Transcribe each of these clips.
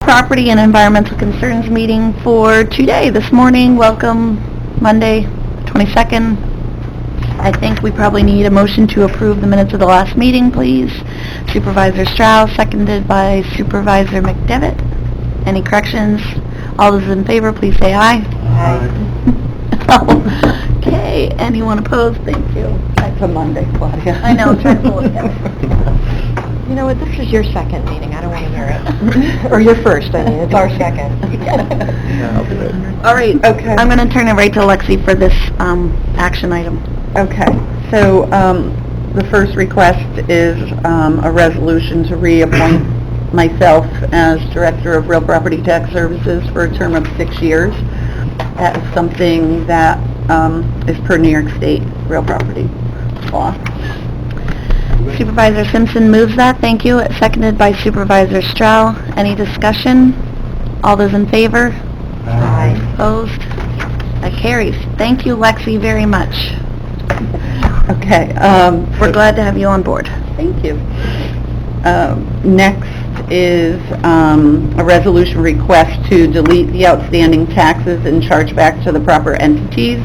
Property and Environmental Concerns meeting for today, this morning. Welcome, Monday, 22nd. I think we probably need a motion to approve the minutes of the last meeting, please. Supervisor Strauss, seconded by Supervisor McDevitt. Any corrections? All those in favor, please say aye. Aye. Okay, anyone opposed? Thank you. It's a Monday, Claudia. I know, trying to pull it together. You know what, this is your second meeting, I don't want to hear it. Or your first, I mean. It's our second. All right, Okay. I'm going to turn it right to Lexi for this action item. Okay, so the first request is a resolution to reappoint myself as Director of Real Property Tax Services for a term of 6 years. That is something that is per New York State real property law. Supervisor Simpson moves that, thank you. Seconded by Supervisor Stroh. Any discussion? All those in favor? Aye. Opposed? That carries. Thank you, Lexi, very much. Okay. We're glad to have you on board. Thank you. Next is a resolution request to delete the outstanding taxes and charge back to the proper entities.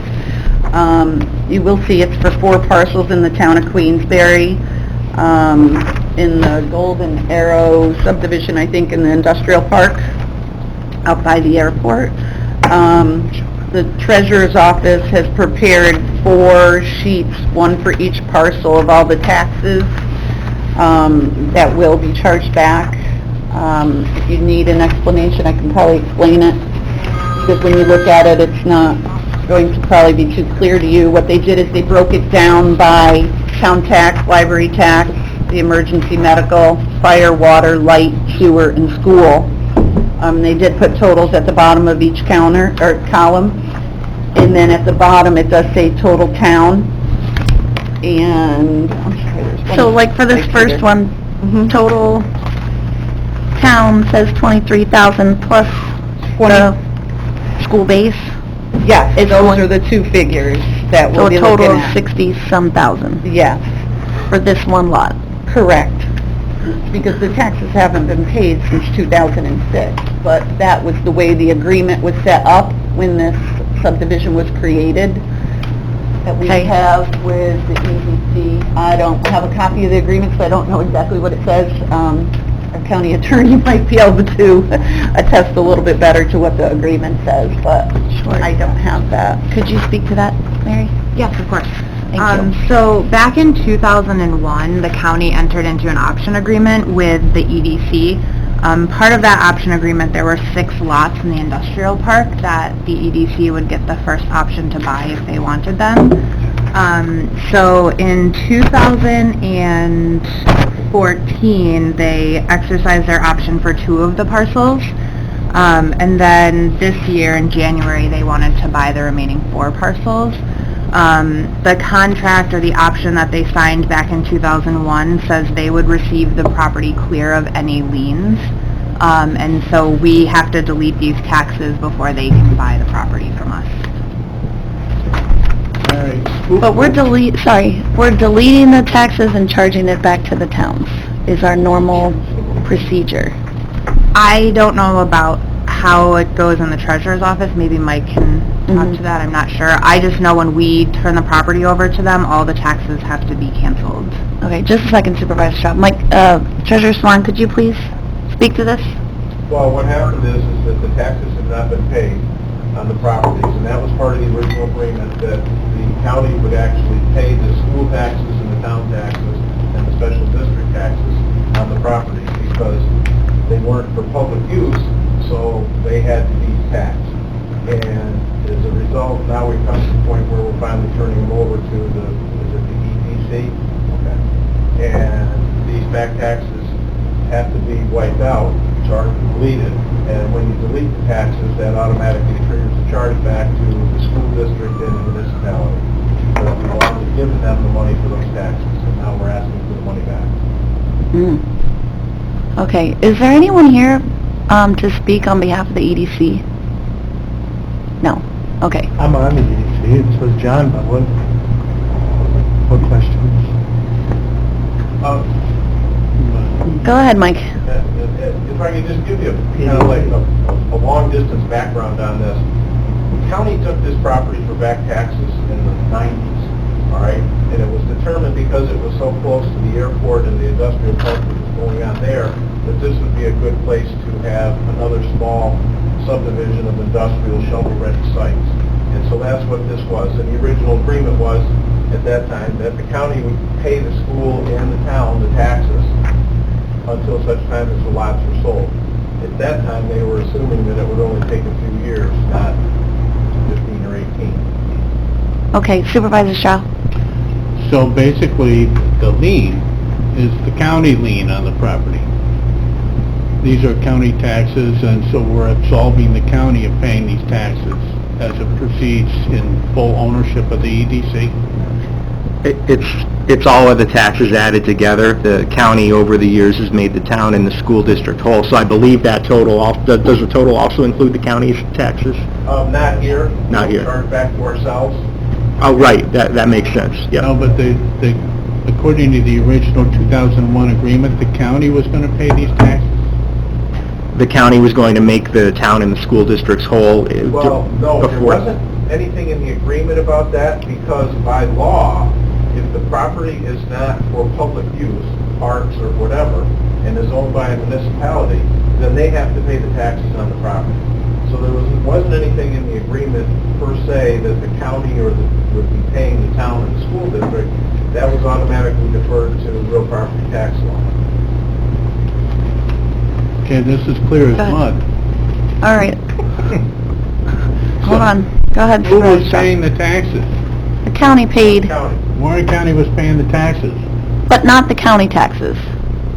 You will see it's for 4 parcels in the town of Queensbury, in the Golden Arrow subdivision, I think, in the industrial park out by the airport. The treasurer's office has prepared 4 sheets, one for each parcel, of all the taxes that will be charged back. If you need an explanation, I can probably explain it, because when you look at it, it's not going to probably be too clear to you. What they did is they broke it down by town tax, library tax, the emergency medical, fire, water, light, sewer, and school. They did put totals at the bottom of each counter or column, and then at the bottom it does say total town. And I'm sorry, there's one So like for this right first here. one, total town says 23,000 plus the school base, Yes, It's those going- are the 2 figures that so we'll a be total looking of at. 60-some thousand Yes, for this one lot. correct. Because the taxes haven't been paid since 2006, but that was the way the agreement was set up when this subdivision was created, that we Okay. have with the EDC. I don't have a copy of the agreement, so I don't know exactly what it says. Our county attorney might be able to attest a little bit better to what the agreement says, but Sure. I don't have that. Could you speak to that, Mary? Yes, of course. Thank you. So back in 2001, the county entered into an option agreement with the EDC. Part of that option agreement, there were 6 lots in the industrial park that the EDC would get the first option to buy if they wanted them. So in 2014, they exercised their option for 2 of the parcels. And then this year, in January, they wanted to buy the remaining 4 parcels. The contract or the option that they signed back in 2001 says they would receive the property clear of any liens. And so we have to delete these taxes before they can buy the property from us. But we're deleting the taxes and charging it back to the towns, is our normal procedure. I don't know about how it goes in the treasurer's office. Maybe Mike can talk to that. I'm not sure. I just know when we turn the property over to them, all the taxes have to be canceled. Okay, just a second, Supervisor Stroh. Mike, Treasurer Swan, could you please speak to this? Well, what happened is that the taxes have not been paid on the properties, and that was part of the original agreement, that the county would actually pay the school taxes and the town taxes and the special district taxes on the properties, because they weren't for public use, so they had to be taxed. And as a result, now we've come to the point where we're finally turning them over to the EDC? Okay. And these back taxes have to be wiped out, charged and deleted, and when you delete the taxes, that automatically triggers the charge back to the school district and the municipality. So we've already given them the money for those taxes, and now we're asking for the money back. Okay, is there anyone here to speak on behalf of the EDC? No. Okay. I'm on the EDC, so is John, but what questions? Go ahead, Mike. If I could just give you kind of like a long distance background on this. The county took this property for back taxes in the 90s, all right? And it was determined because it was so close to the airport and the industrial park that was going on there, that this would be a good place to have another small subdivision of industrial shovel-ready sites. And so that's what this was. And the original agreement was, at that time, that the county would pay the school and the town the taxes until such time as the lots were sold. At that time, they were assuming that it would only take a few years, not 15 or 18. Okay, Supervisor Shaw? So basically, the lien is the county lien on the property. These are county taxes, and so we're absolving the county of paying these taxes as it proceeds in full ownership of the EDC. It's all of the taxes added together. The county over the years has made the town and the school district whole, so I believe that total, does the total also include the county's taxes? Not here. Not here. Charge back to ourselves. Oh, right, that makes sense, yeah. No, but according to the original 2001 agreement, the county was going to pay these taxes? The county was going to make the town and the school districts whole Well, no, there before. wasn't anything in the agreement about that, because by law, if the property is not for public use, parks or whatever, and is owned by a municipality, then they have to pay the taxes on the property. So there wasn't anything in the agreement per se that the county would be paying the town and the school district. That was automatically deferred to real property tax law. Okay, this is clear as Go ahead. mud. All right. Hold on. Go ahead, Who Supervisor was Shaw. paying the taxes? The county paid, County. Warren County was paying the taxes. but not the county taxes.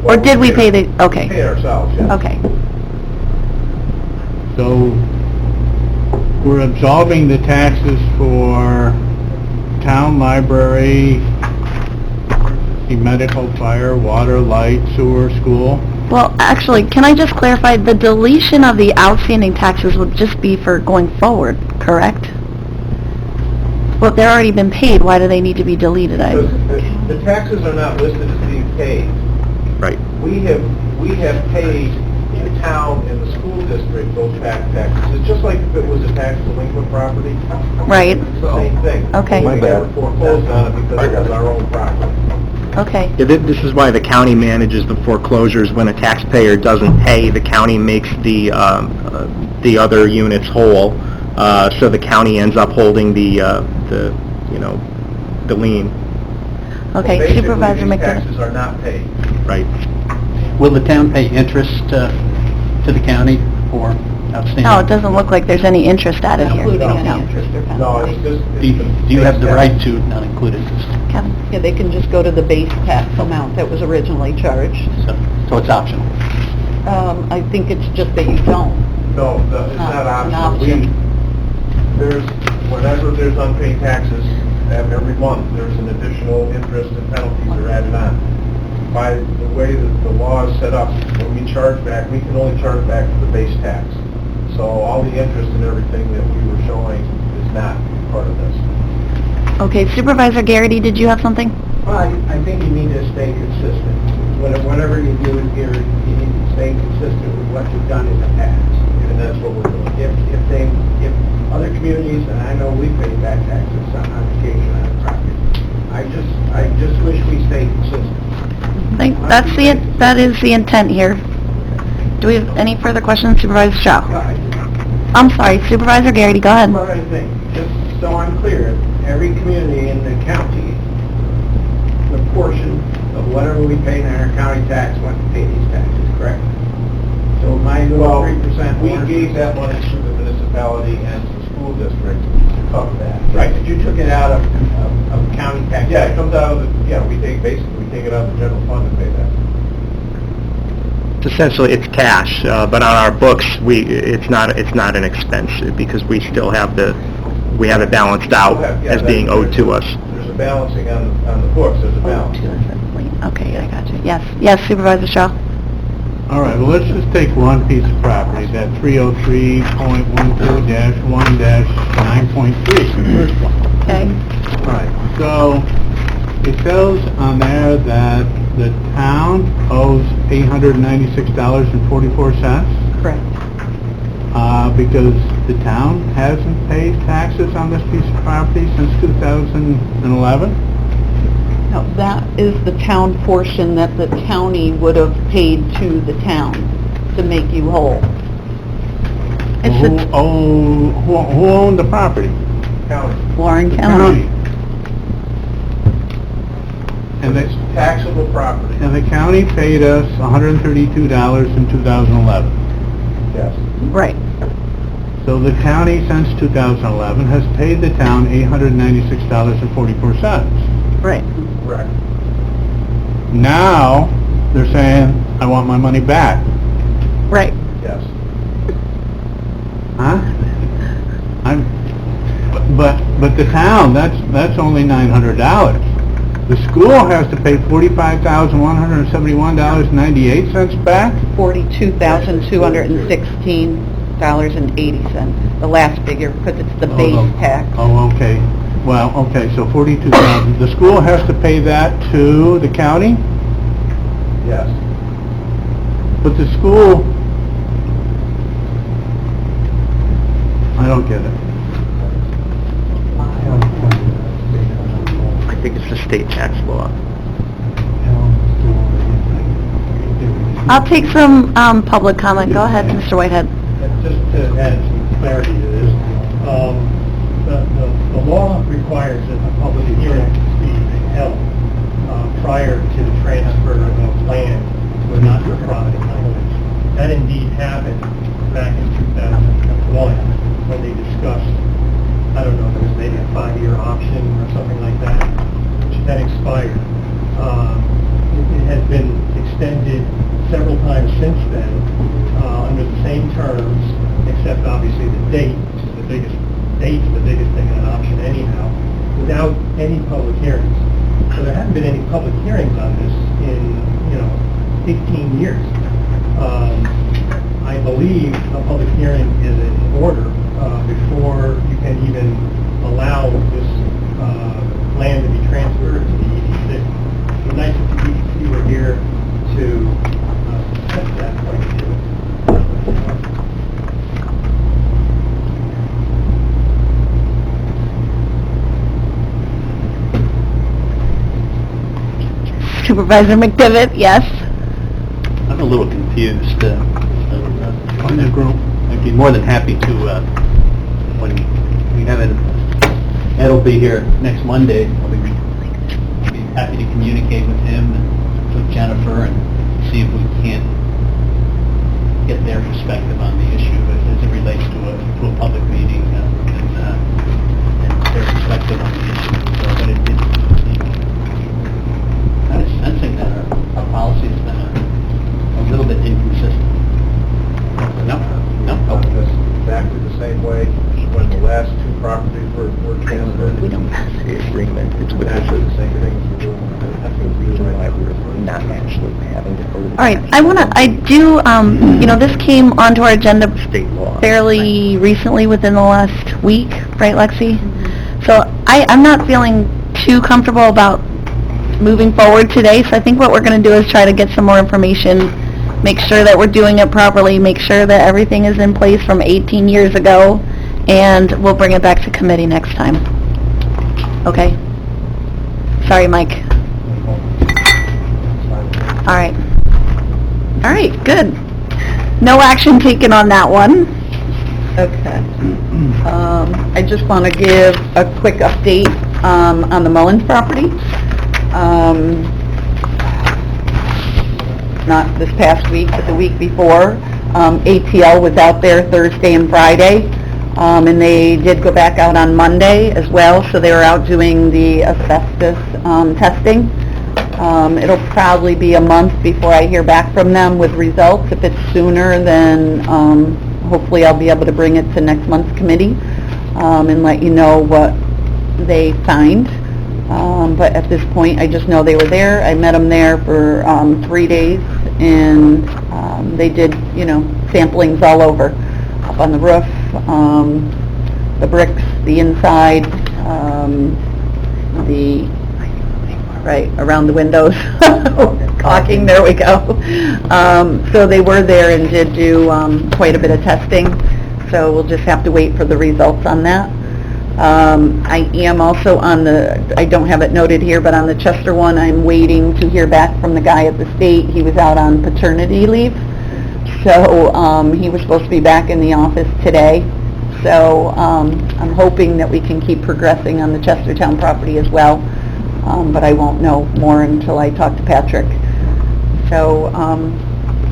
Or Well, did we pay the, Pay okay, it ourselves, yes. okay. So we're absolving the taxes for town library, the medical, fire, water, light, sewer, school. Well, actually, can I just clarify, the deletion of the outstanding taxes would just be for going forward, correct? Well, they've already been paid, why do they need to be deleted? Because the taxes are not listed as being paid. Right. We have paid the town and the school district those back taxes. It's just like if it was a tax delinquent property. Right. It's the same thing. Okay. We never foreclosed on it because it was our own property. Okay, Yeah, this is why the county manages the foreclosures. When a taxpayer doesn't pay, the county makes the other units whole, so the county ends up holding the lien, okay, Basically, Supervisor these McDermott. taxes are not paid. right? Will the town pay interest to the county for outstanding? No, it doesn't look like there's any interest added here. Including any No. interest or penalty. No, it's just... Do you have the right to not include interest? Kevin? Yeah, they can just go to the base tax amount that was originally charged. So it's optional? I think it's just that you don't. No, it's not An optional. option. Whenever there's unpaid taxes, every month, there's an additional interest and penalties are added on. By the way that the law is set up, when we charge back, we can only charge back to the base tax. So all the interest and everything that we were showing is not part of this. Okay, Supervisor Garrity, did you have something? Well, I think you need to stay consistent. Whatever you do here, you need to stay consistent with what you've done in the past. And that's what we're doing. If other communities, and I know we pay back taxes on occasion on property, I just wish we stayed consistent. That is the intent here. Do we have any further questions, Supervisor Shaw? I'm sorry, Supervisor Garrity, go ahead. But I think, just so I'm clear, every community in the county, the portion of whatever we pay in our county tax went to pay these taxes, correct? So my Well, 3%... we gave that money to the municipality and to the school district to cover that. Right, but you took it out of county tax. Yeah, it comes out of we take it out of the general fund and pay that. Essentially, it's cash, but on our books, it's not an expense because we still have it balanced out as being owed to us. There's a balancing on the books, there's a balance. Okay, I got you. Yes, Supervisor Shaw. All right, well, let's just take one piece of property, that 303.12-1-9.3, the first one. Okay. All right, so it says on there that the town owes $896.44, Correct. because the town hasn't paid taxes on this piece of property since 2011? No, that is the town portion that the county would have paid to the town to make you whole. Who owned the property? County. Warren County. And It's taxable property. the county paid us $132 in 2011. Yes. Right. So the county, since 2011, has paid the town $896.44. Right. Correct. Now, they're saying, I want my money back. Right. Yes. Huh? But the town, that's only $900. The school has to pay $45,171.98 back? $42,216.80, the last figure, because it's the base tax. Oh, okay. Well, okay, so $42,000. The school has to pay that to the county? Yes. But the school... I don't get it. I think it's the state tax law. I'll take some public comment. Go ahead, Mr. Whitehead. Just to add some clarity to this, the law requires that a public hearing be held prior to the transfer of land to a not-for-profit language. That indeed happened back in 2001 when they discussed, I don't know, there was maybe a 5-year option or something like that, which then expired. It has been extended several times since then under the same terms, except obviously the date, which is the biggest thing in an option anyhow, without any public hearings. So there haven't been any public hearings on this in, 18 years. I believe a public hearing is in order before you can even allow this land to be transferred to the EDC. It'd be nice if the EDC were here to set that point of view. Supervisor McDevitt, yes? I'm a little confused. On the group. I'd be more than happy to, when we have it, Ed will be here next Monday, I'll be happy to communicate with him and with Jennifer and see if we can't get their perspective on the issue as it relates to a public meeting and their perspective on the issue. So, but it kind of sensing that our policy has been a little bit inconsistent. No. Just exactly the same way when the last two properties were transferred. We don't pass the agreement, it's because Actually, of the same things we're doing. the reason why we're not actually having to go to the... All right, I do, this came onto our agenda State law. fairly recently, within the last week, right, Lexi? So I'm not feeling too comfortable about moving forward today, so I think what we're going to do is try to get some more information, make sure that we're doing it properly, make sure that everything is in place from 18 years ago, and we'll bring it back to committee next time. Okay? Sorry, Mike. All right. All right, good. No action taken on that one. Okay. I just want to give a quick update on the Mullins property. Not this past week, but the week before. ATL was out there Thursday and Friday, and they did go back out on Monday as well, so they were out doing the asbestos testing. It'll probably be a month before I hear back from them with results. If it's sooner, then hopefully I'll be able to bring it to next month's committee and let you know what they find. But at this point, I just know they were there. I met them there for 3 days, and they did, samplings all over, up on the roof, the bricks, the inside, right around the windows. talking, there we go. So they were there and did do quite a bit of testing, so we'll just have to wait for the results on that. I am also on the, I don't have it noted here, but on the Chester one, I'm waiting to hear back from the guy at the state. He was out on paternity leave, so he was supposed to be back in the office today. So I'm hoping that we can keep progressing on the Chestertown property as well, but I won't know more until I talk to Patrick. So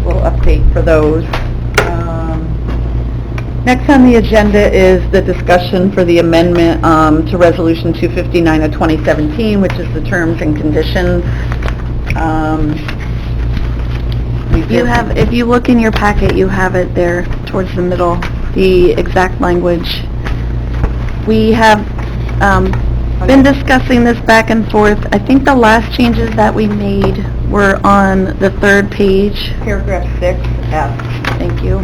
we'll update for those. Next on the agenda is the discussion for the amendment to Resolution 259 of 2017, which is the terms and conditions. You have, if you look in your packet, you have it there towards the middle, the exact language. We have been discussing this back and forth. I think the last changes that we made were on the third page. Paragraph 6F. Thank you.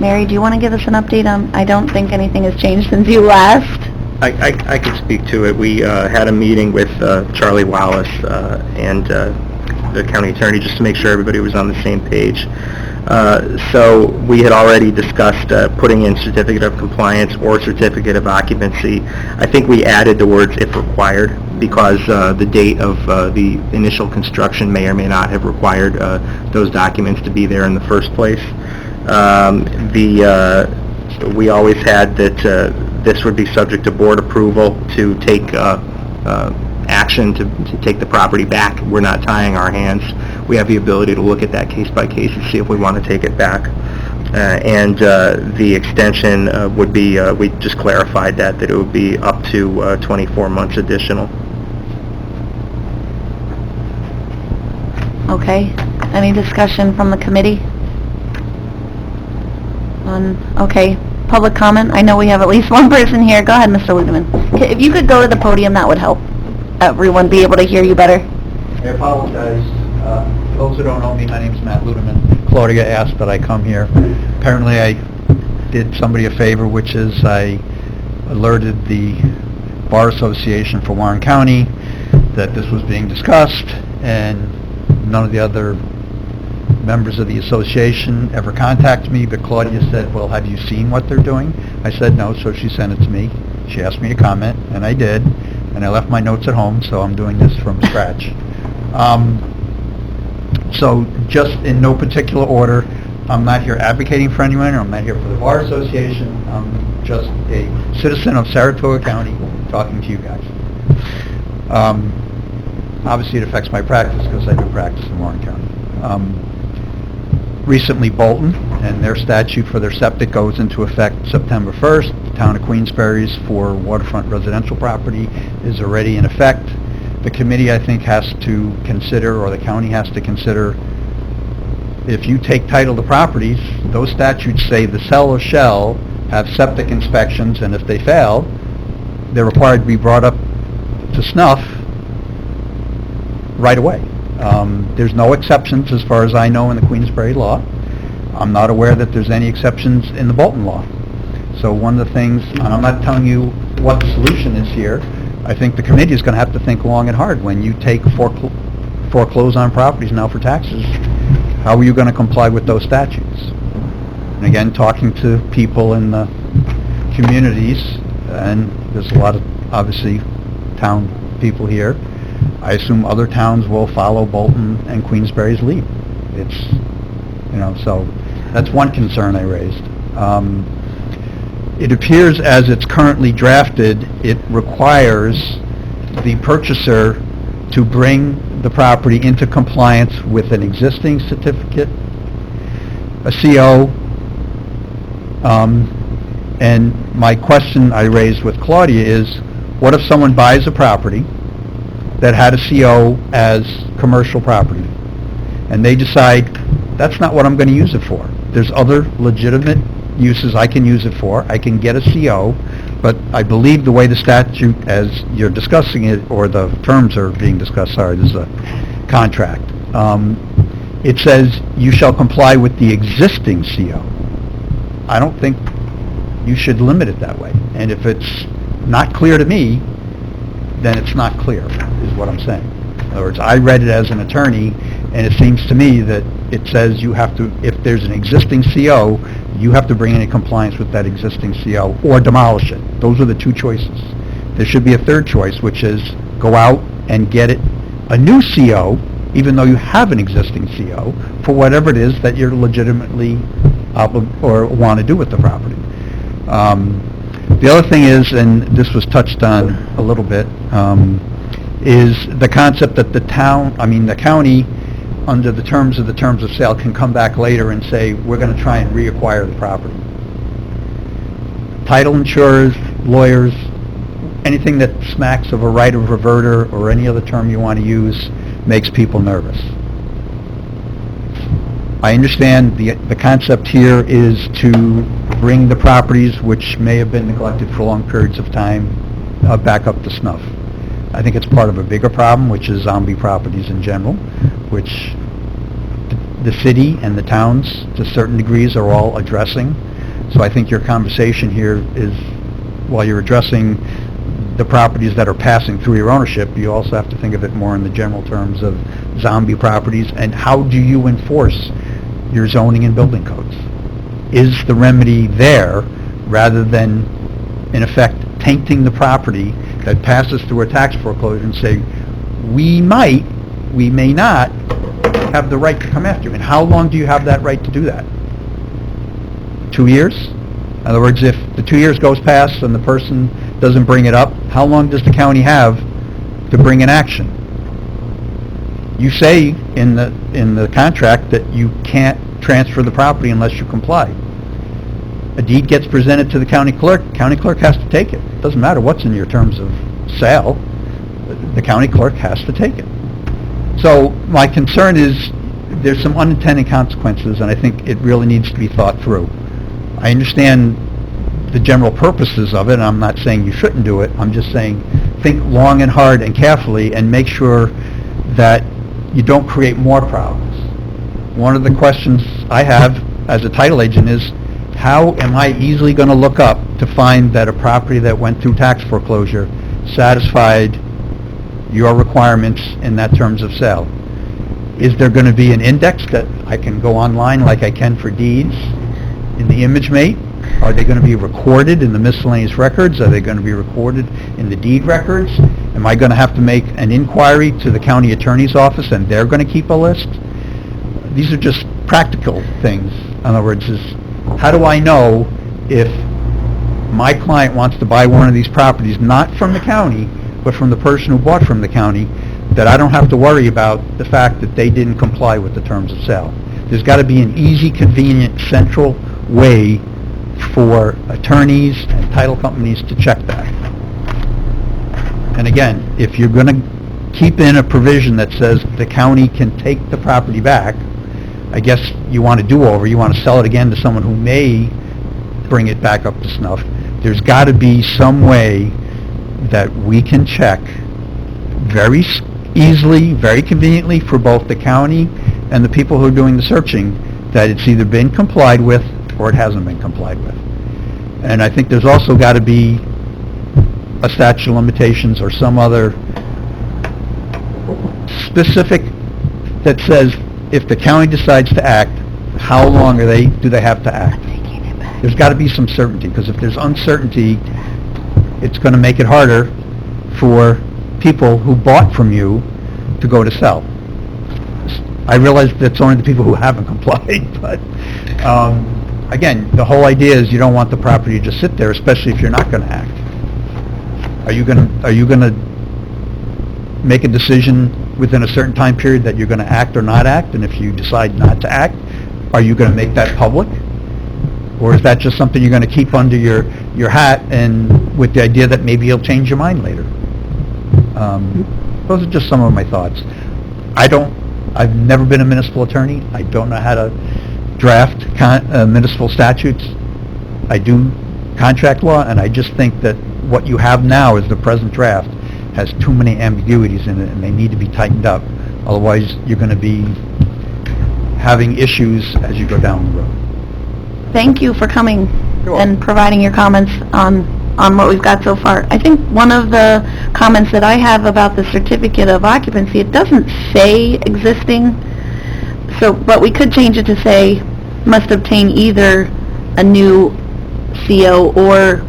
Mary, do you want to give us an update on, I don't think anything has changed since you last. I could speak to it. We had a meeting with Charlie Wallace and the county attorney just to make sure everybody was on the same page. So we had already discussed putting in certificate of compliance or certificate of occupancy. I think we added the words if required because the date of the initial construction may or may not have required those documents to be there in the first place. We always had that this would be subject to board approval to take action to take the property back. We're not tying our hands. We have the ability to look at that case by case and see if we want to take it back. And the extension would be, we just clarified that it would be up to 24 months additional. Okay. Any discussion from the committee? Okay. Public comment? I know we have at least one person here. Go ahead, Mr. Ludeman. Okay, if you could go to the podium, that would help everyone be able to hear you better. I apologize. For those who don't know me, my name is Matt Ludeman. Claudia asked that I come here. Apparently I did somebody a favor, which is I alerted the Bar Association for Warren County that this was being discussed, and none of the other members of the association ever contacted me, but Claudia said, well, have you seen what they're doing? I said no, so she sent it to me. She asked me to comment, and I did, and I left my notes at home, so I'm doing this from scratch. So just in no particular order, I'm not here advocating for anyone, or I'm not here for the Bar Association. I'm just a citizen of Saratoga County talking to you guys. Obviously it affects my practice because I do practice in Warren County. Recently Bolton and their statute for their septic goes into effect September 1st. The town of Queensbury's for waterfront residential property is already in effect. The committee, I think, has to consider, or the county has to consider, if you take title to properties, those statutes say the seller shall have septic inspections, and if they fail, they're required to be brought up to snuff right away. There's no exceptions as far as I know in the Queensbury law. I'm not aware that there's any exceptions in the Bolton law. So one of the things, and I'm not telling you what the solution is here, I think the committee is going to have to think long and hard. When you take foreclose on properties now for taxes, how are you going to comply with those statutes? And again, talking to people in the communities, and there's a lot of, obviously, town people here, I assume other towns will follow Bolton and Queensbury's lead. It's, you know, so that's one concern I raised. It appears as it's currently drafted, it requires the purchaser to bring the property into compliance with an existing certificate, a CO, and my question I raised with Claudia is, what if someone buys a property that had a CO as commercial property, and they decide, that's not what I'm going to use it for. There's other legitimate uses I can use it for. I can get a CO, but I believe the way the statute, as you're discussing it, or the terms are being discussed, sorry, there's a contract. It says you shall comply with the existing CO. I don't think you should limit it that way. And if it's not clear to me, then it's not clear, is what I'm saying. In other words, I read it as an attorney, and it seems to me that it says you have to, if there's an existing CO, you have to bring it in compliance with that existing CO, or demolish it. Those are the two choices. There should be a third choice, which is go out and get it a new CO, even though you have an existing CO, for whatever it is that you're legitimately or want to do with the property. The other thing is, and this was touched on a little bit, is the concept that the county, under the terms of sale, can come back later and say, we're going to try and reacquire the property. Title insurers, lawyers, anything that smacks of a right of reverter or any other term you want to use makes people nervous. I understand the concept here is to bring the properties which may have been neglected for long periods of time back up to snuff. I think it's part of a bigger problem, which is zombie properties in general, which the city and the towns, to certain degrees, are all addressing. So I think your conversation here is, while you're addressing the properties that are passing through your ownership, you also have to think of it more in the general terms of zombie properties, and how do you enforce your zoning and building codes? Is the remedy there, rather than, in effect, tainting the property that passes through a tax foreclosure and say, we may not have the right to come after you? And how long do you have that right to do that? 2 years? In other words, if the 2 years goes past and the person doesn't bring it up, how long does the county have to bring an action? You say in the contract that you can't transfer the property unless you comply. A deed gets presented to the county clerk has to take it. It doesn't matter what's in your terms of sale, the county clerk has to take it. So my concern is there's some unintended consequences, and I think it really needs to be thought through. I understand the general purposes of it, and I'm not saying you shouldn't do it. I'm just saying think long and hard and carefully and make sure that you don't create more problems. One of the questions I have as a title agent is, how am I easily going to look up to find that a property that went through tax foreclosure satisfied your requirements in that terms of sale? Is there going to be an index that I can go online like I can for deeds in the ImageMate? Are they going to be recorded in the miscellaneous records? Are they going to be recorded in the deed records? Am I going to have to make an inquiry to the county attorney's office and they're going to keep a list? These are just practical things. In other words, how do I know if my client wants to buy one of these properties, not from the county, but from the person who bought from the county, that I don't have to worry about the fact that they didn't comply with the terms of sale? There's got to be an easy, convenient, central way for attorneys and title companies to check that. And again, if you're going to keep in a provision that says the county can take the property back, I guess you want a do-over, you want to sell it again to someone who may bring it back up to snuff. There's got to be some way that we can check very easily, very conveniently for both the county and the people who are doing the searching, that it's either been complied with or it hasn't been complied with. And I think there's also got to be a statute of limitations or some other specific that says if the county decides to act, how long do they have to act? There's got to be some certainty, because if there's uncertainty, it's going to make it harder for people who bought from you to go to sell. I realize that's only the people who haven't complied, but again, the whole idea is you don't want the property to just sit there, especially if you're not going to act. Are you going to make a decision within a certain time period that you're going to act or not act? And if you decide not to act, are you going to make that public? Or is that just something you're going to keep under your hat and with the idea that maybe you'll change your mind later? Those are just some of my thoughts. I've never been a municipal attorney. I don't know how to draft municipal statutes. I do contract law, and I just think that what you have now is the present draft has too many ambiguities in it, and they need to be tightened up. Otherwise, you're going to be having issues as you go down the road. Thank you for coming and providing your comments on on what we've got so far. I think one of the comments that I have about the certificate of occupancy, it doesn't say existing, so, but we could change it to say, must obtain either a new CO or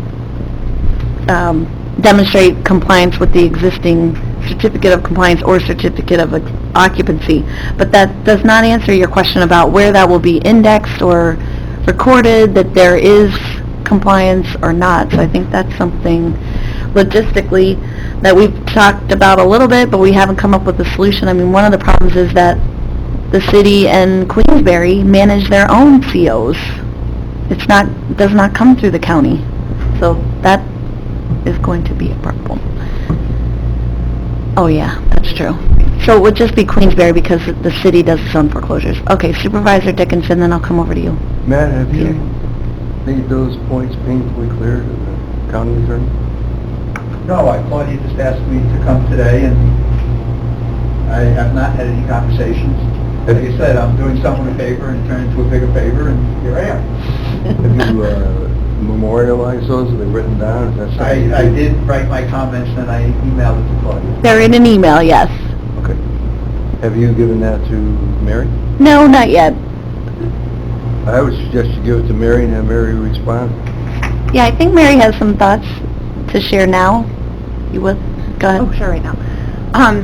demonstrate compliance with the existing certificate of compliance or certificate of occupancy. But that does not answer your question about where that will be indexed or recorded, that there is compliance or not. So I think that's something logistically that we've talked about a little bit, but we haven't come up with a solution. I mean, one of the problems is that the city and Queensbury manage their own COs. It's not, does not come through the county. So that is going to be a problem. Oh yeah, that's true. So it would just be Queensbury because the city does its own foreclosures. Okay, Supervisor Dickinson, then I'll come over to you. Matt, have you Here. made those points painfully clear to the county attorney? No, I thought he just asked me to come today, and I have not had any conversations. As you said, I'm doing someone a favor and turn into a bigger favor, and here I am. Have you memorialized those? Have they written down? Is that something you I did write my comments, and I emailed it to Claudia. They're in an email, yes. Okay. Have you given that to Mary? No, not yet. I would suggest you give it to Mary and have Mary respond. Yeah, I think Mary has some thoughts to share now. You would? Go ahead. Oh, sure, right now.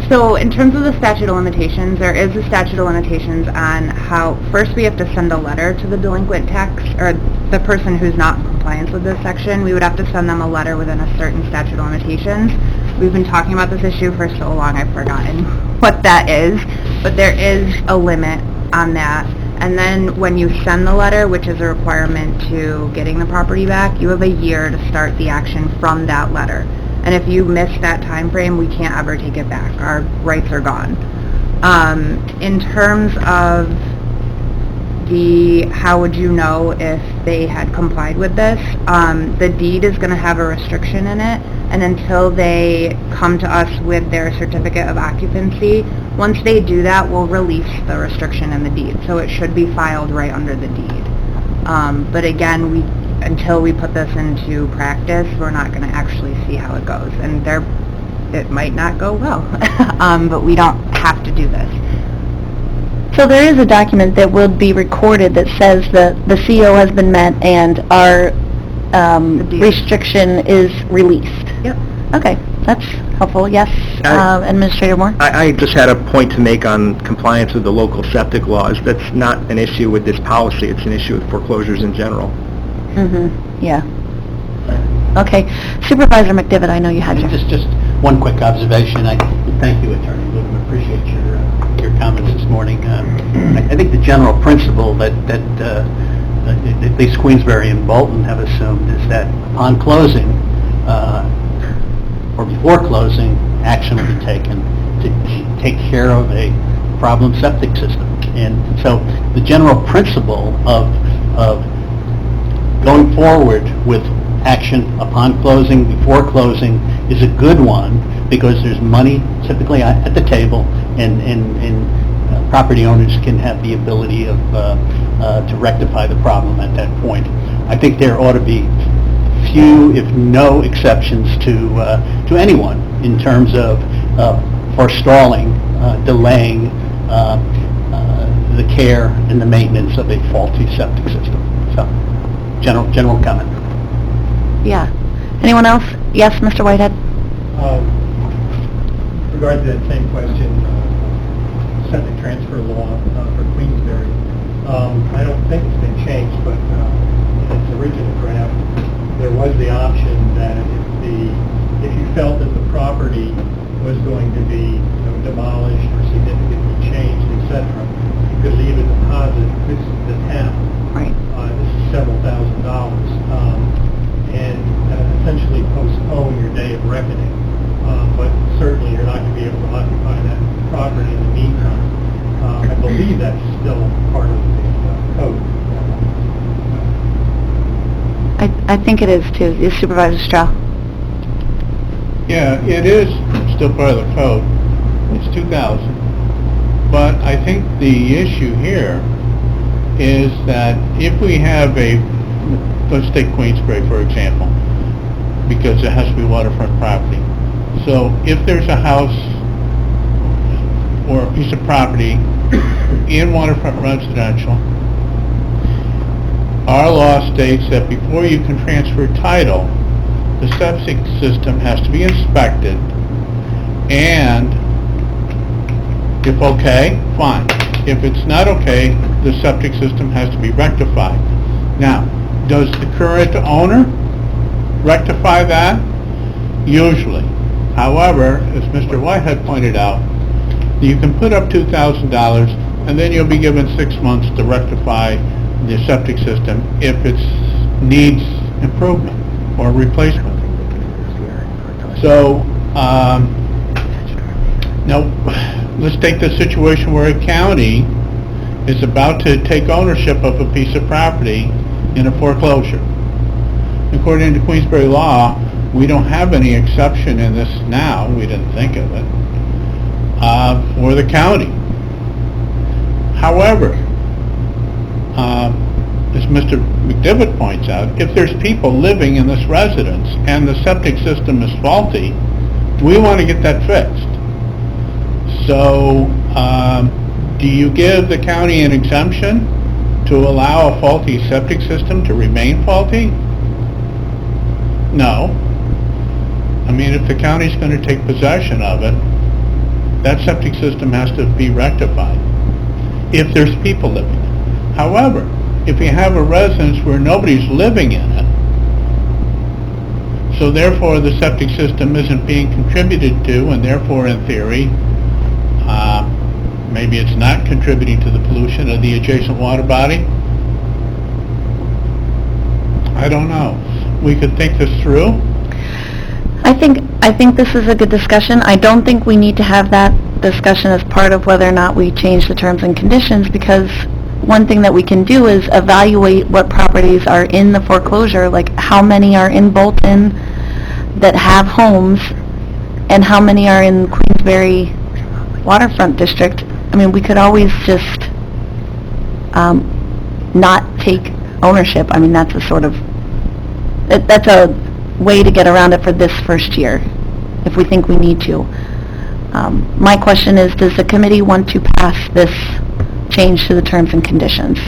So in terms of the statute of limitations, there is a statute of limitations on how, first we have to send a letter to the delinquent tax, or the person who's not in compliance with this section. We would have to send them a letter within a certain statute of limitations. We've been talking about this issue for so long, I've forgotten what that is, but there is a limit on that. And then when you send the letter, which is a requirement to getting the property back, you have a year to start the action from that letter. And if you miss that time frame, we can't ever take it back. Our rights are gone. In terms of the how would you know if they had complied with this, the deed is going to have a restriction in it, and until they come to us with their certificate of occupancy, once they do that, we'll release the restriction in the deed. So it should be filed right under the deed. But again, until we put this into practice, we're not going to actually see how it goes. And it might not go well, but we don't have to do this. So there is a document that will be recorded that says that the CO has been met and our restriction is released. Yep. Okay, that's helpful. Yes, Administrator Moore? I just had a point to make on compliance with the local septic laws. That's not an issue with this policy, it's an issue with foreclosures in general. Mm-hmm, yeah. Okay, Supervisor McDevitt, I know you had your... Just one quick observation. I thank you, Attorney Luton. I appreciate your comments this morning. I think the general principle that at least Queensbury and Bolton have assumed is that upon closing or before closing, action will be taken to take care of a problem septic system. And so the general principle of going forward with action upon closing, before closing, is a good one because there's money typically at the table, and property owners can have the ability of to rectify the problem at that point. I think there ought to be few, if no, exceptions to anyone in terms of forestalling, delaying the care and the maintenance of a faulty septic system. So, general comment. Yeah. Anyone else? Yes, Mr. Whitehead? Regarding that same question, septic transfer law for Queensbury, I don't think it's been changed, but in its original draft, there was the option that if you felt that the property was going to be demolished or significantly changed, etc., you could leave a deposit with the town. Right. This is several $1,000s, and essentially postpone your day of reckoning. But certainly you're not going to be able to occupy that property in the meantime. I believe that's still part of the code. I think it is too. Is Supervisor Strauss? Yeah, it is still part of the code. It's 2000. But I think the issue here is that if we have let's take Queensbury for example. because it has to be waterfront property. So if there's a house or a piece of property in waterfront residential, our law states that before you can transfer title, the septic system has to be inspected, and if okay, fine. If it's not okay, the septic system has to be rectified. Now, does the current owner rectify that? Usually. However, as Mr. Whitehead pointed out, you can put up $2,000 and then you'll be given 6 months to rectify the septic system if it needs improvement or replacement. So, now, let's take the situation where a county is about to take ownership of a piece of property in a foreclosure. According to Queensberry law, we don't have any exception in this now, we didn't think of it, for the county. However, as Mr. McDivitt points out, if there's people living in this residence and the septic system is faulty, we want to get that fixed. So, do you give the county an exemption to allow a faulty septic system to remain faulty? No. I mean, if the county's going to take possession of it, that septic system has to be rectified, if there's people living in it. However, if you have a residence where nobody's living in it, so therefore the septic system isn't being contributed to, and therefore in theory, maybe it's not contributing to the pollution of the adjacent water body. I don't know. We could think this through. I think this is a good discussion. I don't think we need to have that discussion as part of whether or not we change the terms and conditions, because one thing that we can do is evaluate what properties are in the foreclosure, like how many are in Bolton that have homes, and how many are in Queensberry Waterfront District. I mean, we could always just not take ownership. I mean, that's a sort of, that's a way to get around it for this first year, if we think we need to. My question is, does the committee want to pass this change to the terms and conditions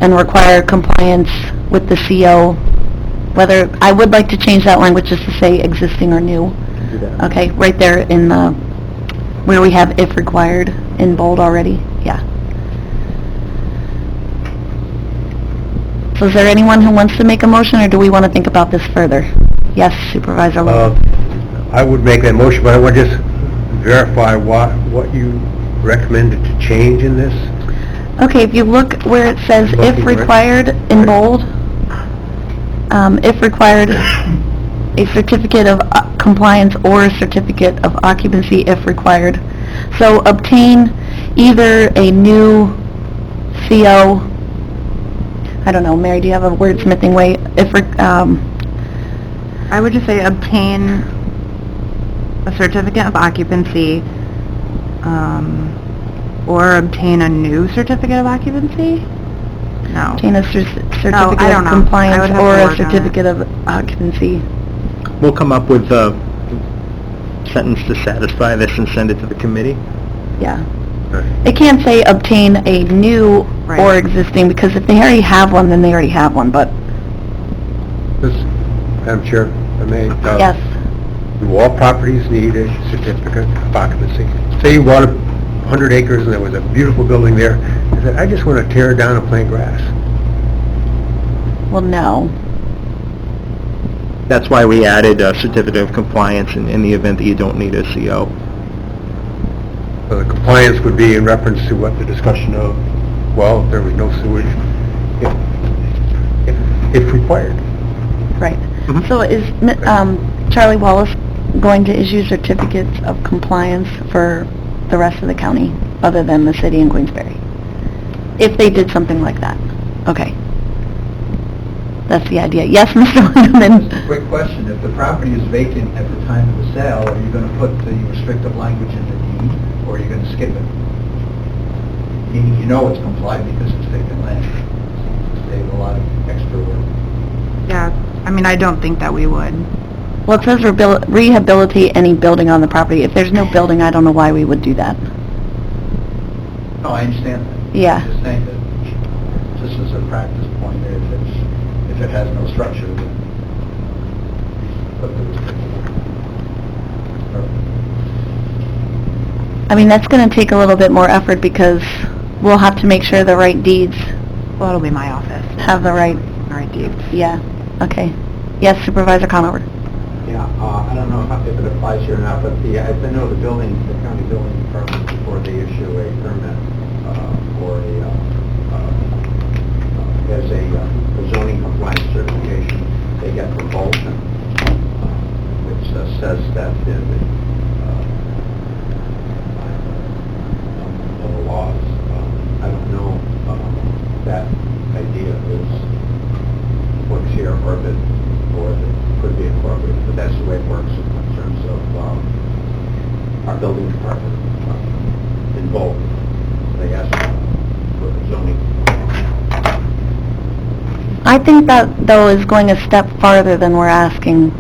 and require compliance with the CO? Whether, I would like to change that language just to say existing or new. Do that. Okay, right there in the, where we have if required in bold already, yeah. So is there anyone who wants to make a motion, or do we want to think about this further? Yes, Supervisor Lowe. I would make that motion, but I want to just verify what you recommended to change in this. Okay, if you look where it says if required in bold, if required, a certificate of compliance or a certificate of occupancy if required. So obtain either a new CO, I don't know, Mary, do you have a wordsmithing way? I would just say obtain a certificate of occupancy, or obtain a new certificate of occupancy? No. Obtain a certificate I don't of know. I compliance would have or to a work on it. certificate of occupancy. We'll come up with a sentence to satisfy this and send it to the committee. Yeah. It can't say obtain a new or Right. existing, because if they already have one, then they already have one, but, This, Madam Chair, if I may. yes. Do all properties need a certificate of occupancy? Say you bought 100 acres and there was a beautiful building there, you said, I just want to tear it down and plant grass. Well, no. That's why we added a certificate of compliance in the event that you don't need a CO. So the compliance would be in reference to what the discussion of, well, if there was no sewage, if required. Right. Mhm. So is Charlie Wallace going to issue certificates of compliance for the rest of the county, other than the city and Queensberry? If they did something like that? Okay. That's the idea. Yes, Mr. Lindeman? Quick question, if the property is vacant at the time of the sale, are you going to put the restrictive language in the deed, or are you going to skip it? Meaning you know it's complied because it's vacant land. Save a lot of extra work. Yeah, I mean, I don't think that we would. Well, it says rehabilitate any building on the property. If there's no building, I don't know why we would do that. No, I understand that. Yeah. I'm just saying that, just as a practice point, if it has no structure, then put the restriction. I mean, that's gonna take a little bit more effort because we'll have to make sure the right deeds Well, it'll be my office. have the right, deeds. yeah, okay. Yes, Supervisor Conover. Yeah, I don't know if it applies here or not, but as I know, the county building department, before they issue a permit for as a zoning compliance certification, they get propulsion, which says that in the laws. I don't know that idea is works here or if it could be incorporated, but that's the way it works in terms of our building department involved. They ask for the zoning. I think that, though, is going a step farther than we're asking.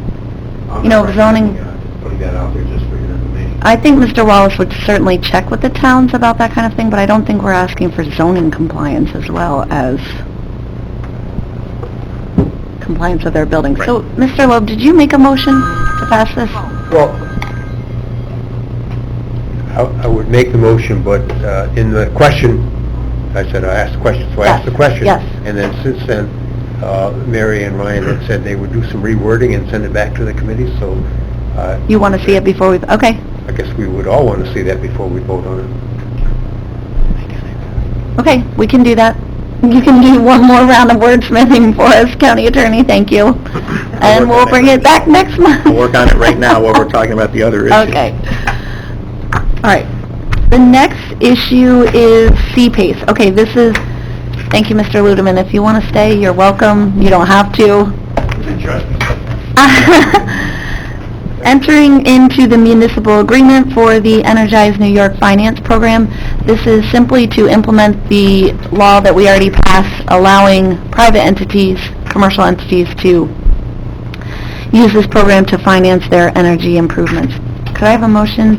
You know, zoning, Putting that out there just for your information. I think Mr. Wallace would certainly check with the towns about that kind of thing, but I don't think we're asking for zoning compliance as well as compliance with their buildings. So, Mr. Loeb, did you make a motion to pass this? Well, I would make the motion, but in the question, I said I asked the question, so I asked the question. Yes. And then since then, Mary and Ryan had said they would do some rewording and send it back to the committee, so You want to see it before we, okay. I guess we would all want to see that before we vote on it. Okay, we can do that. You can do one more round of wordsmithing for us, County Attorney, thank you. And we'll bring it back next month. We'll work on it right now while we're talking about the other issue. Okay. All right. The next issue is CPACE. Okay, this is, thank you, Mr. Ludeman. If you want to stay, you're welcome. You don't have to. Entering into the municipal agreement for the Energize New York Finance Program. This is simply to implement the law that we already passed, allowing private entities, commercial entities, to use this program to finance their energy improvements. Could I have a motion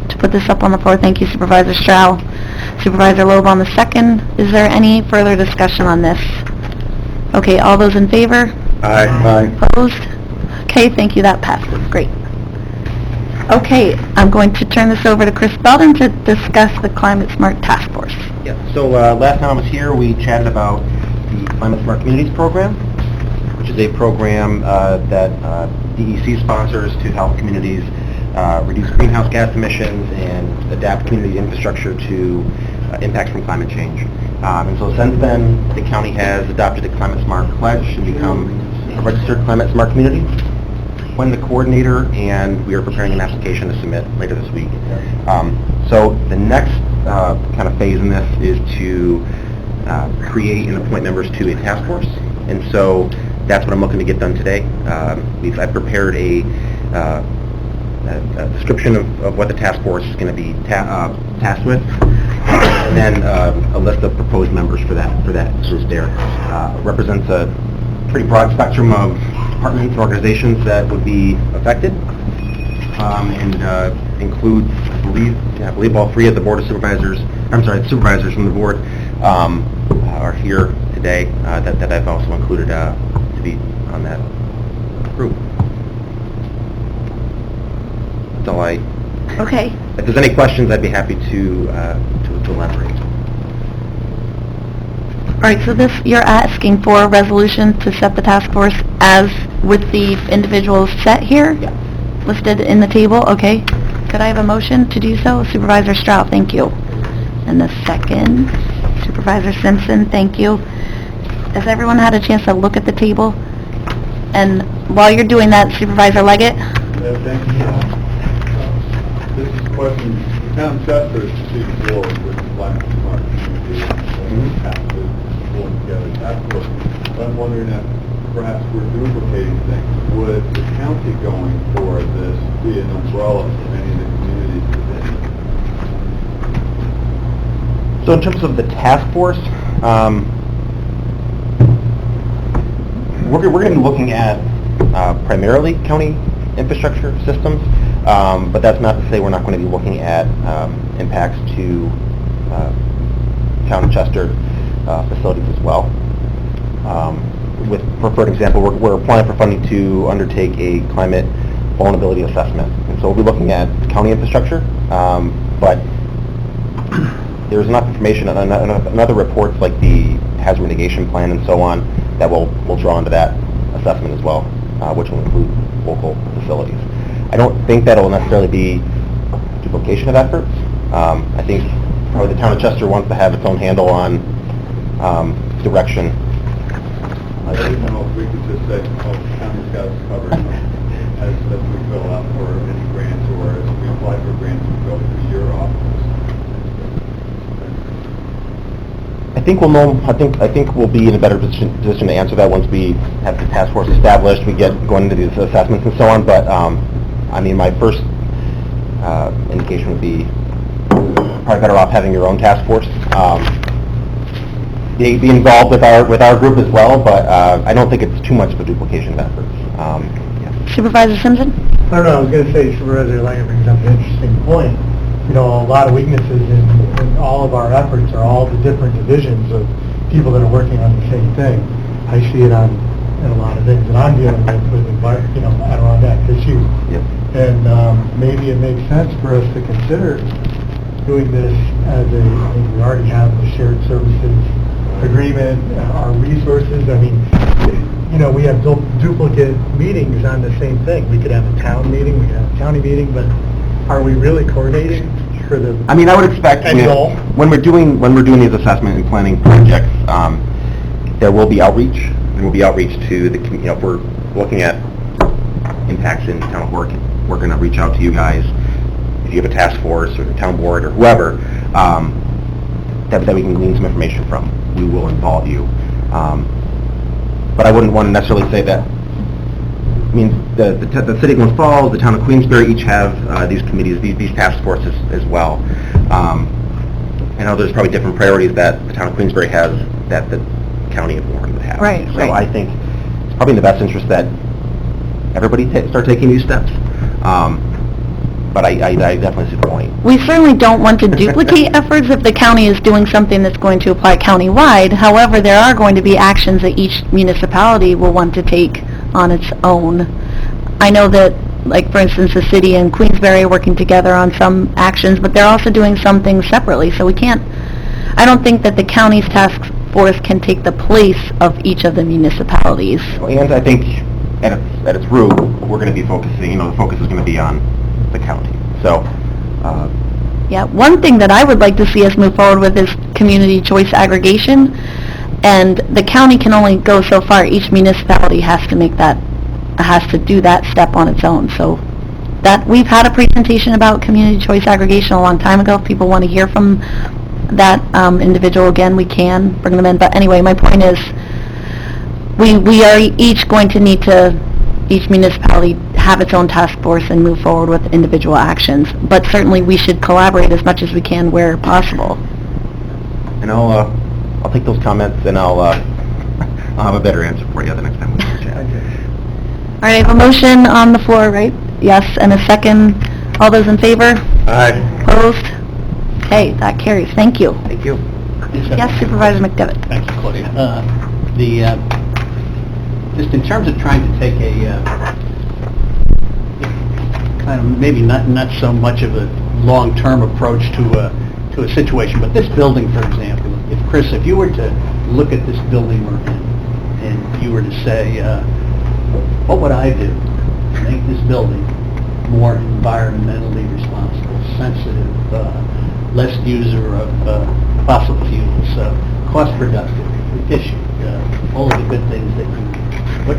to put this up on the floor? Thank you, Supervisor Stroud. Supervisor Loeb on the second. Is there any further discussion on this? Okay, all those in favor? Aye. Opposed? Okay, thank you, that passes. Great. Okay, I'm going to turn this over to Chris Belden to discuss the Climate Smart Task Force. Yeah, so last time I was here, we chatted about the Climate Smart Communities program, which is a program that DEC sponsors to help communities reduce greenhouse gas emissions and adapt community infrastructure to impacts from climate change. And so since then, the county has adopted a Climate Smart Pledge to become a registered Climate Smart community. I'm the coordinator, and we are preparing an application to submit later this week. So the next kind of phase in this is to create and appoint members to a task force, and so that's what I'm looking to get done today. I've prepared a description of what the task force is going to be tasked with, and then a list of proposed members for that group there. Represents a pretty broad spectrum of departments and organizations that would be affected, and include, I believe all three of the the supervisors from the board are here today that I've also included to be on that group. That's all Okay. If there's any questions, I'd be happy to elaborate. All right, so this, you're asking for a resolution to set the task force as with the individuals set here? Yeah. Listed in the table, okay. Could I have a motion to do so? Supervisor Stroud, thank you. And the second, Supervisor Simpson, thank you. Has everyone had a chance to look at the table? And while you're doing that, Supervisor Leggett? Thank you. This is a question, the town of Chester is proceeding forward with the Climate Smart Community and have to pull together task force. But I'm wondering if perhaps we're duplicating things. Would the county going for this be an umbrella for any of the communities within it? So in terms of the task force, we're going to be looking at primarily county infrastructure systems, but that's not to say we're not going to be looking at impacts to Town of Chester facilities as well. For example, we're applying for funding to undertake a climate vulnerability assessment, and so we'll be looking at county infrastructure, but there's enough information and other reports like the hazard mitigation plan and so on that will draw into that assessment as well, which will include local facilities. I don't think that'll necessarily be duplication of efforts. I think probably the Town of Chester wants to have its own handle on direction. I don't know if we could just say, oh, the county's got us covered as we fill out for any grants, or as we apply for grants, we go through your office. I think we'll know. I think we'll be in a better position to answer that once we have the task force established. We get going into these assessments and so on. But I mean, my first indication would be probably better off having your own task force. Be involved with our group as well. But I don't think it's too much of a duplication of efforts. Yeah. Supervisor Simpson? I don't know, I was going to say Supervisor Langer brings up an interesting point. You know, a lot of weaknesses in all of our efforts are all the different divisions of people that are working on the same thing. I see it in a lot of things that I'm dealing with Adirondack issues. Yep. And maybe it makes sense for us to consider doing this as I mean, we already have the shared services agreement, our resources. I mean, you know, we have duplicate meetings on the same thing. We could have a town meeting, we could have a county meeting, but are we really coordinating for the I mean, I would expect end goal? when we're doing these assessment and planning projects, there will be outreach. There will be outreach to the community. You know, if we're looking at impacts in town of work, we're going to reach out to you guys. If you have a task force or the town board or whoever, that we can glean some information from, we will involve you. But I wouldn't want to necessarily say that. I mean, the city of Glens Falls, the town of Queensbury each have these committees, these task forces as well. I know there's probably different priorities that the town of Queensbury has that the county of Warren would have. Right, so right. I think it's probably in the best interest that everybody start taking these steps. But I definitely see the point. We certainly don't want to duplicate efforts if the county is doing something that's going to apply county-wide. However, there are going to be actions that each municipality will want to take on its own. I know that, like, for instance, the city and Queensbury are working together on some actions, but they're also doing some things separately, so we can't, I don't think that the county's task force can take the place of each of the municipalities. And I think at its root, we're going to be focusing, the focus is going to be on the county. So, yeah, one thing that I would like to see us move forward with is community choice aggregation, and the county can only go so far. Each municipality has to do that step on its own. So that we've had a presentation about community choice aggregation a long time ago. If people want to hear from that individual again, we can bring them in. But anyway, my point is we are each going to need to, each municipality, have its own task force and move forward with individual actions. But certainly we should collaborate as much as we can where possible. And I'll take those comments and I'll have a better answer for you the next time we chat. All right, I have a motion on the floor, right? Yes, and a second. All those in favor? Aye. Opposed? Okay, that carries. Thank you. Thank you. Yes, Supervisor McDevitt. Thank you, Claudia. Just in terms of trying to take a kind of maybe not so much of a long-term approach to a situation, but this building, for example, if you were to look at this building we're in, and you were to say, what would I do to make this building more environmentally responsible, sensitive, less user of fossil fuels, cost productive, efficient, all of the good things that you... What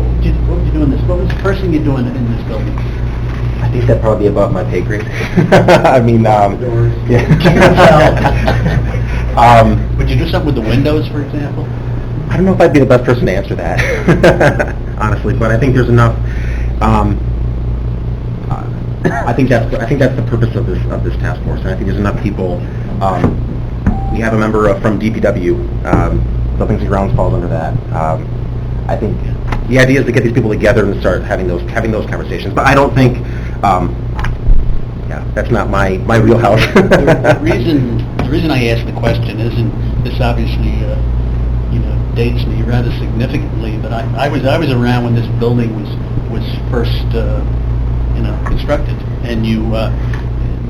would you do in this? What was the first thing you're doing in this building? I think that'd probably be above my pay grade. I mean, yeah. Would you do something with the windows, for example? I don't know if I'd be the best person to answer that, honestly, but I think there's enough. I think that's the purpose of this task force, and I think there's enough people. We have a member from DPW. Buildings and Grounds falls under that. I think the idea is to get these people together and start having those conversations. But I don't think, that's not my wheelhouse. The reason I asked the question isn't, this obviously, dates me rather significantly, but I was around when this building was first, constructed, and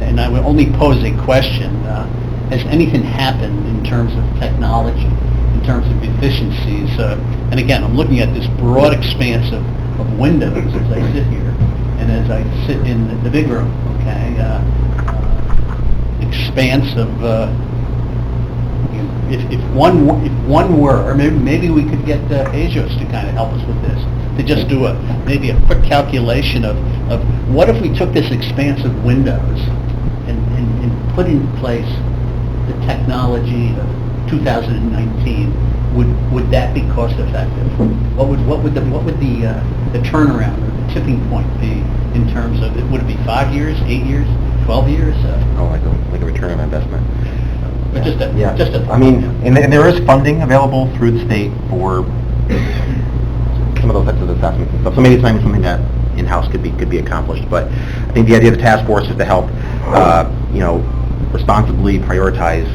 and I would only pose a question, has anything happened in terms of technology, in terms of efficiencies? And again, I'm looking at this broad expanse of windows as I sit here, and as I sit in the big room, okay? Expanse of, if one were, or maybe we could get Agios to kind of help us with this, to just do maybe a quick calculation of what if we took this expanse of windows and put in place the technology of 2019, would that be cost effective? What would the turnaround or the tipping point be in terms of it? Would it be 5 years, 8 years, 12 years? Like a return on investment. But just a I mean, and there is funding available through the state for some of those types of assessments and stuff. So maybe it's not even something that in-house could be accomplished. But I think the idea of the task force is to help, responsibly prioritize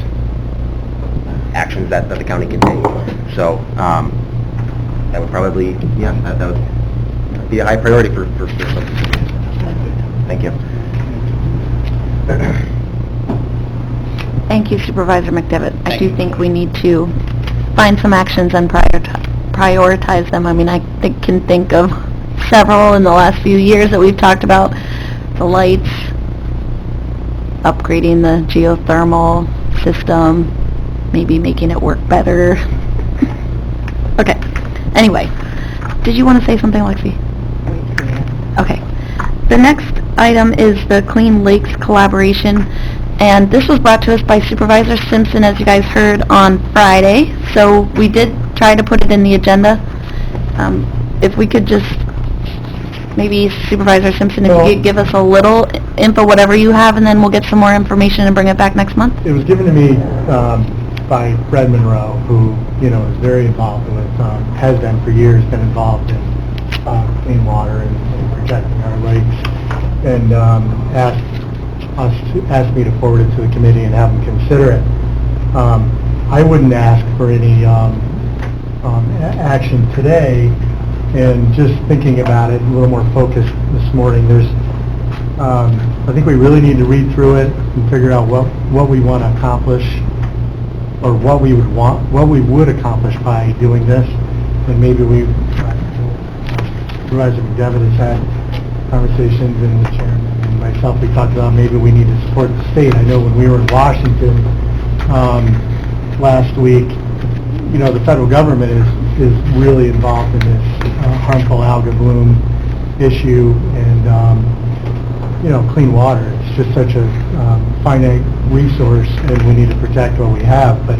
actions that the county can take. So that would probably, that would be a high priority for some. Thank you. Thank you, Supervisor McDevitt. I do think we need to find some actions and prioritize them. I mean, I can think of several in the last few years that we've talked about. The lights, upgrading the geothermal system, maybe making it work better. Okay. Anyway, did you want to say something, Lexi? Okay. The next item is the Clean Lakes collaboration, and this was brought to us by Supervisor Simpson, as you guys heard, on Friday. So we did try to put it in the agenda. If we could just, maybe Supervisor Simpson, if you could give us a little info, whatever you have, and then we'll get some more information and bring it back next month. It was given to me by Fred Monroe, who, is very involved with, has been for years, been involved in clean water and protecting our lakes, and asked me to forward it to the committee and have them consider it. I wouldn't ask for any action today, and just thinking about it a little more focused this morning, I think we really need to read through it and figure out what we want to accomplish, or what we would accomplish by doing this. And maybe Supervisor McDevitt has had conversations, and the chairman and myself, we talked about maybe we need to support the state. I know when we were in Washington last week, the federal government is really involved in this harmful algal bloom issue, and clean water. It's just such a finite resource, and we need to protect what we have. But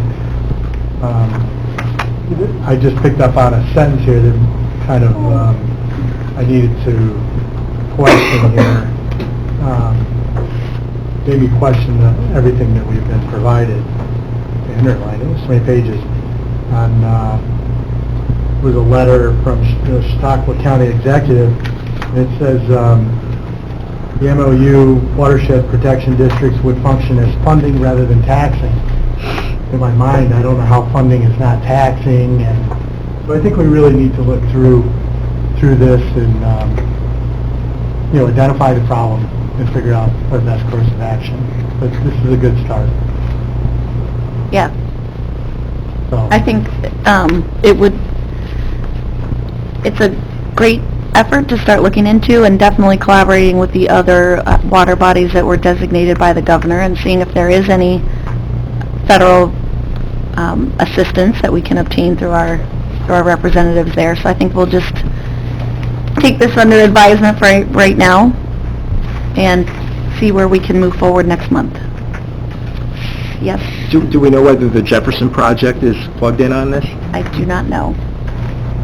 I just picked up on a sentence here that kind of I needed to question here. Maybe question everything that we've been provided. Underline it was 20 pages. On was a letter from the Chautauqua County Executive. It says the MOU watershed protection districts would function as funding rather than taxing. In my mind, I don't know how funding is not taxing, and so I think we really need to look through this and identify the problem and figure out the best course of action. But this is a good start. Yeah. So I think it's a great effort to start looking into, and definitely collaborating with the other water bodies that were designated by the governor, and seeing if there is any federal assistance that we can obtain through our representatives there. So I think we'll just take this under advisement for right now and see where we can move forward next month. Yes? Do we know whether the Jefferson project is plugged in on this? I do not know.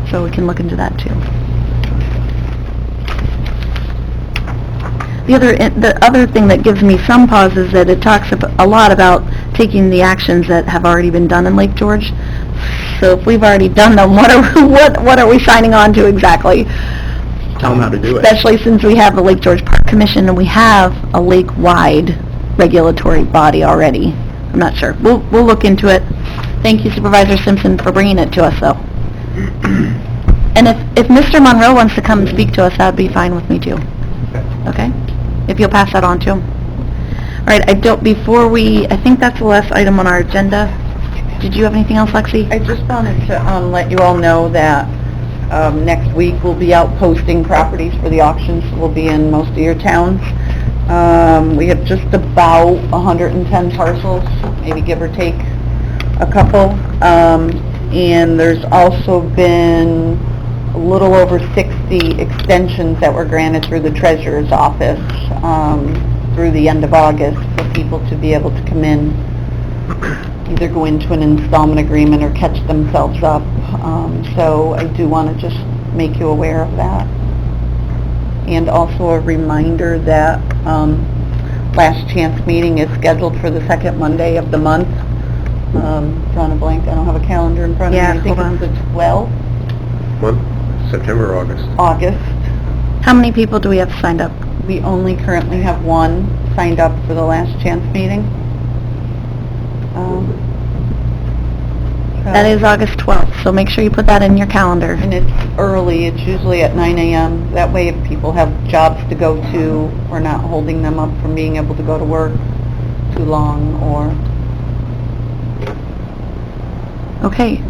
So we can look into that too. The other thing that gives me some pause is that it talks a lot about taking the actions that have already been done in Lake George. so if we've already done them, what are we signing on to exactly? Tell them how to do it. Especially since we have the Lake George Park Commission and we have a lake-wide regulatory body already. I'm not sure. We'll look into it. Thank you Supervisor Simpson for bringing it to us, though. And if Mr. Monroe wants to come and speak to us, that'd be fine with me, too. Okay? If you'll pass that on to him. All right, I think that's the last item on our agenda. Did you have anything else, Lexi? I just wanted to let you all know that next week we'll be out posting properties for the auctions. We'll be in most of your towns. We have just about 110 parcels, maybe give or take a couple. And there's also been a little over 60 extensions that were granted through the treasurer's office through the end of August for people to be able to come in, either go into an installment agreement or catch themselves up. So I do want to just make you aware of that. And also a reminder that last chance meeting is scheduled for the second Monday of the month. Drawing a blank, I don't have a calendar in front of me. Yeah, I think hold it's the 12th. Month, September or August? August. How many people do we have signed up? We only currently have one signed up for the last chance meeting. That is August 12th, so make sure you put that in your calendar. And it's early, it's usually at 9 a.m. That way if people have jobs to go to, we're not holding them up from being able to go to work too long or... Okay.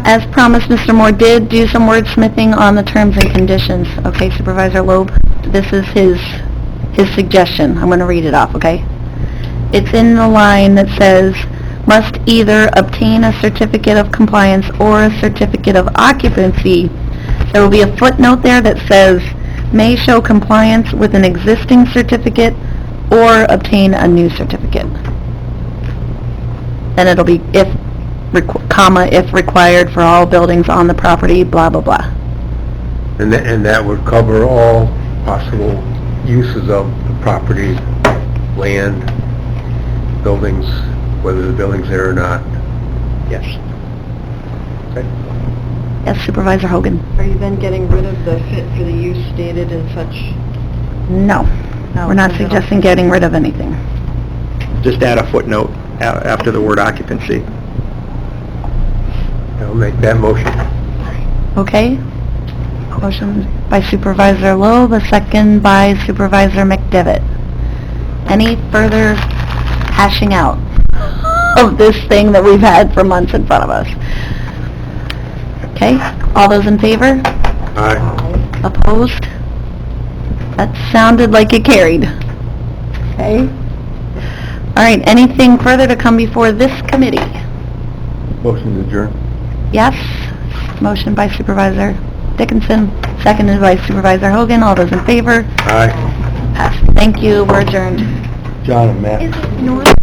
As promised, Mr. Moore did do some wordsmithing on the terms and conditions. Okay, Supervisor Loeb, this is his suggestion. I'm going to read it off, okay? It's in the line that says, must either obtain a certificate of compliance or a certificate of occupancy. There will be a footnote there that says, may show compliance with an existing certificate or obtain a new certificate. Then it'll be if required for all buildings on the property, blah, blah, blah. And that would cover all possible uses of the property, land, buildings, whether the building's there or not. Yes. Okay. Yes, Supervisor Hogan? Are you then getting rid of the fit for the use stated and such? No. We're not suggesting getting rid of anything. Just add a footnote after the word occupancy. I'll make that motion. Okay? Motion by Supervisor Loeb, a second by Supervisor McDevitt. Any further hashing out of this thing that we've had for months in front of us? Okay, all those in favor? Aye. Opposed? That sounded like it carried. Okay? All right, anything further to come before this committee? Motion to adjourn. Yes? Motion by Supervisor Dickinson, seconded by Supervisor Hogan. All those in favor? Aye. Passed. Thank you. We're adjourned. John and Matt.